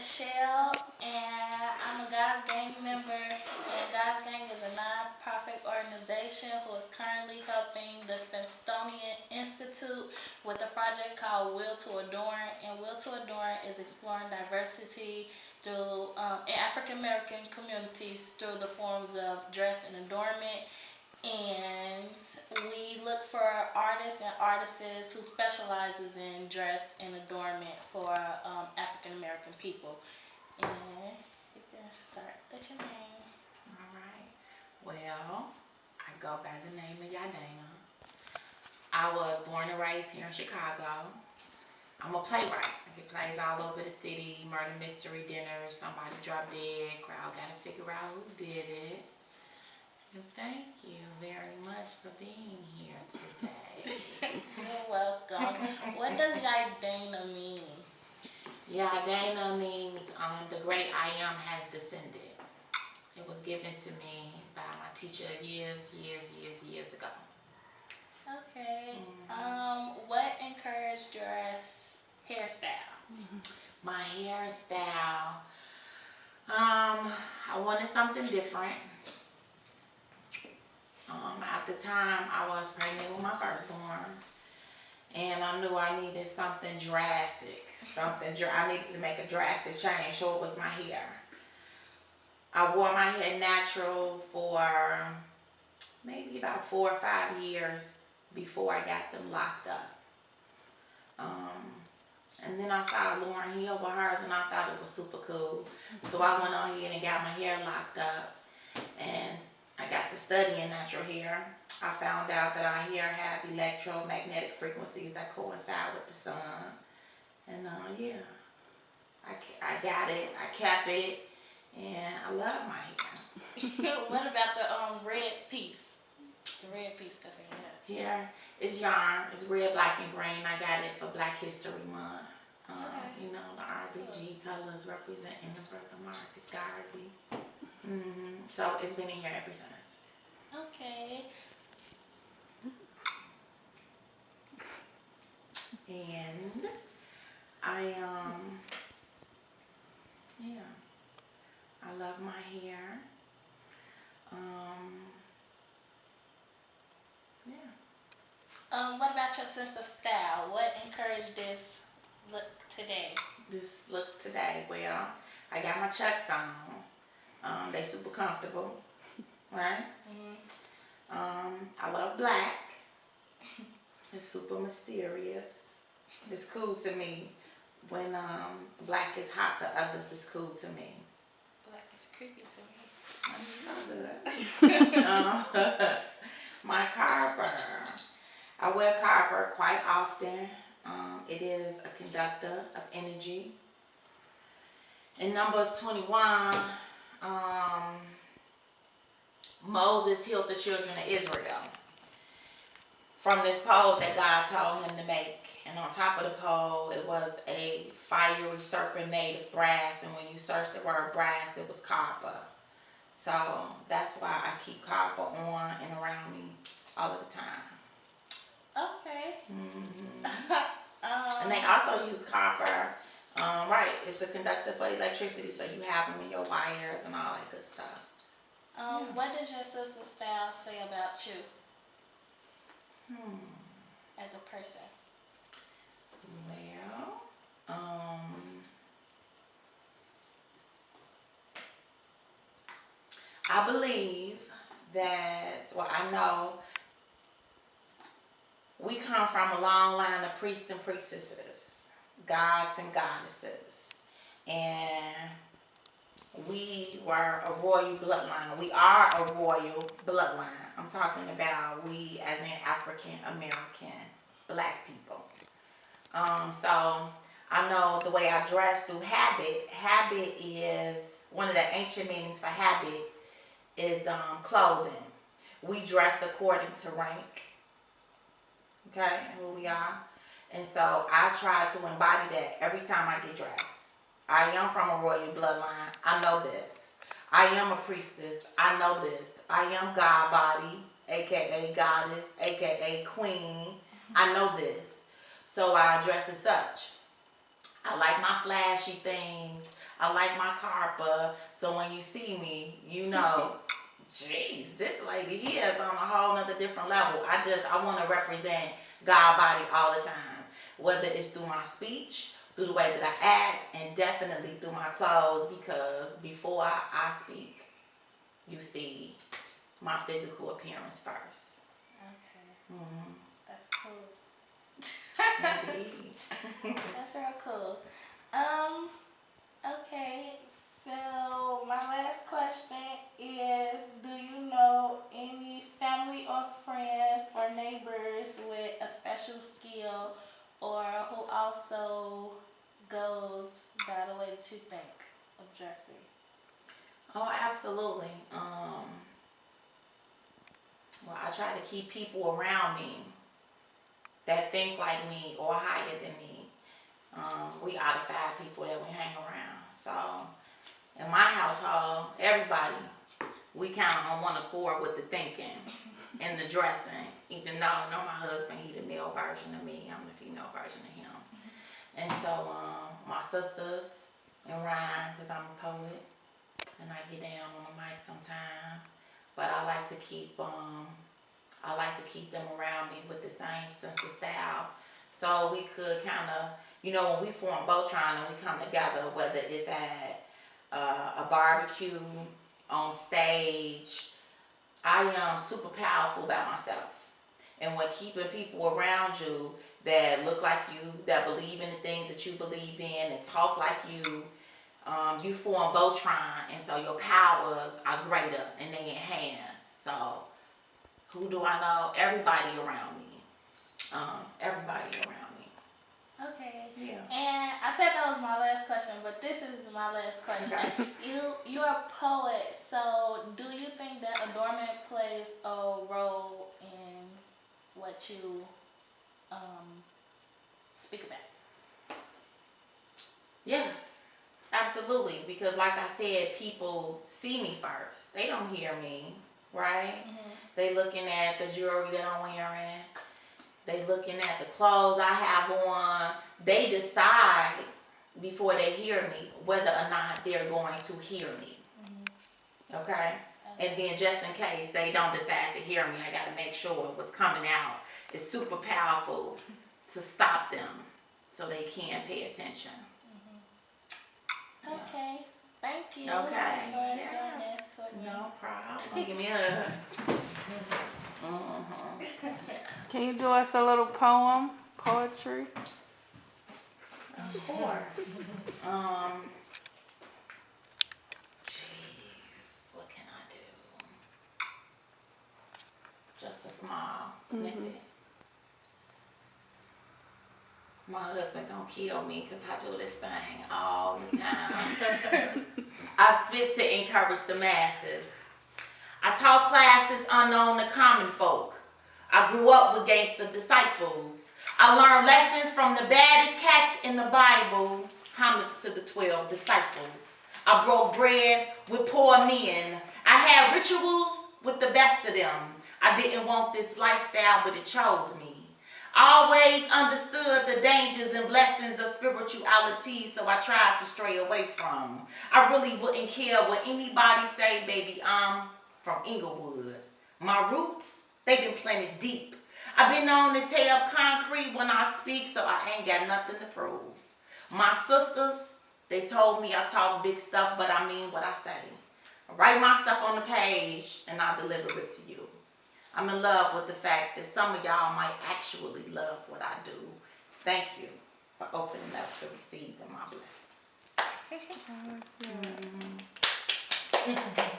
Michelle, and I'm a God's Gang member. And God's Gang is a non-profit organization who is currently helping the Smithsonian Institute with a project called Will to Adorn. And Will to Adorn is exploring diversity through in African American communities through the forms of dress and adornment. And we look for artists and artists who specializes in dress and adornment for African American people. And you can start with your name. All right. Well, I go by the name of Yahdna. I was born and raised here in Chicago. I'm a playwright. I get plays all over the city, murder mystery dinners, somebody dropped dead, crowd gotta figure out who did it. And thank you very much for being here today. You're welcome. What does Yahdna mean? Yahdna means the great I am has descended. It was given to me by my teacher years ago. Okay. What encouraged your hairstyle? My hairstyle, I wanted something different. At the time, I was pregnant with my firstborn, and I knew I needed something drastic. I needed to make a drastic change, so it was my hair. I wore my hair natural for maybe about 4 or 5 years before I got them locked up. And then I saw Lauren Hill with hers, and I thought it was super cool. So I went on here and got my hair locked up, and I got to studying natural hair. I found out that our hair have electromagnetic frequencies that coincide with the sun. And yeah, I got it, I kept it, and I love my hair. What about the red piece? The red piece that's in your hair. Hair is yarn. It's red, black, and green. I got it for Black History Month. You know, the RBG colors representing the birth of Marcus Garvey. So it's been in here ever since. Okay. And I yeah, I love my hair. Yeah. What about your sense of style? What encouraged this look today? This look today, well, I got my Chucks on. They super comfortable, right? I love black. It's super mysterious. It's cool to me. When black is hot to others, it's cool to me. Black is creepy to me. So good. My carver. I wear carver quite often. It is a conductor of energy. In Numbers 21, Moses healed the children of Israel from this pole that God told him to make. And on top of the pole, it was a fiery serpent made of brass. And when you search the word brass, it was copper. So that's why I keep copper on and around me all of the time. Okay. And they also use copper. Right, it's a conductor for electricity, so you have them in your wires and all that good stuff. What does your sense of style say about you? As a person? Well, I believe that, well, I know we come from a long line of priests and priestesses, gods and goddesses, and we were a royal bloodline. We are a royal bloodline. I'm talking about we as in African American black people. So I know the way I dress through habit. Habit is one of the ancient meanings for habit is clothing. We dress according to rank. Okay, who we are. And so I try to embody that every time I get dressed. I am from a royal bloodline. I know this. I am a priestess. I know this. I am God body, aka goddess, aka queen. I know this. So I dress as such. I like my flashy things. I like my carpa. So when you see me, you know, jeez, this lady here is on a whole nother different level. I want to represent God body all the time, whether it's through my speech, through the way that I act, and definitely through my clothes, because before I speak, you see my physical appearance first. Okay. Mm-hmm. That's cool. Indeed. That's real cool. Okay, so my last question is, do you know any family or friends or neighbors with a special skill or who also goes by the way that you think of dressing? Oh, absolutely. Well, I try to keep people around me that think like me or higher than me. We out of 5 people that we hang around. So in my household, everybody, we kind of on one accord with the thinking and the dressing. Even though I know my husband, he the male version of me, I'm the female version of him. And so my sisters and Ryan, because I'm a poet, and I get down on the mic sometime. But I like to keep them around me with the same sense of style. So we could kind of, when we form Voltron and we come together, whether it's at a barbecue, on stage, I am super powerful by myself. And when keeping people around you that look like you, that believe in the things that you believe in, and talk like you, you form Voltron, and so your powers are greater and they enhance. So who do I know? Everybody around me. Everybody around me. Okay. Yeah. And I said that was my last question, but this is my last question. You're a poet, so do you think that adornment plays a role in what you speak about? Yes, absolutely. Because like I said, people see me first. They don't hear me, right? Mm-hmm. They looking at the jewelry that I'm wearing. They looking at the clothes I have on. They decide before they hear me whether or not they're going to hear me. Mm-hmm. Okay? And then just in case they don't decide to hear me, I got to make sure what's coming out is super powerful to stop them so they can pay attention. Mm-hmm. Okay. Thank you. Okay. For doing this with me. No problem. Give me a hug. Mm-hmm. Can you do us a little poetry? Of course. Jeez, what can I do? Just a small snippet. Mm-hmm. My husband gonna kill me because I do this thing all the time. I spit to encourage the masses. I taught classes unknown to common folk. I grew up with gangster disciples. I learned lessons from the baddest cats in the Bible. Homage to the 12 disciples. I broke bread with poor men. I had rituals with the best of them. I didn't want this lifestyle, but it chose me. I always understood the dangers and blessings of spirituality, so I tried to stray away from. I really wouldn't care what anybody say, baby, I'm from Inglewood. My roots, they've been planted deep. I've been known to tear up concrete when I speak, so I ain't got nothing to prove. My sisters, they told me I talk big stuff, but I mean what I say. I write my stuff on the page, and I deliver it to you. I'm in love with the fact that some of y'all might actually love what I do. Thank you for opening up to receiving my blessings. Mm-hmm.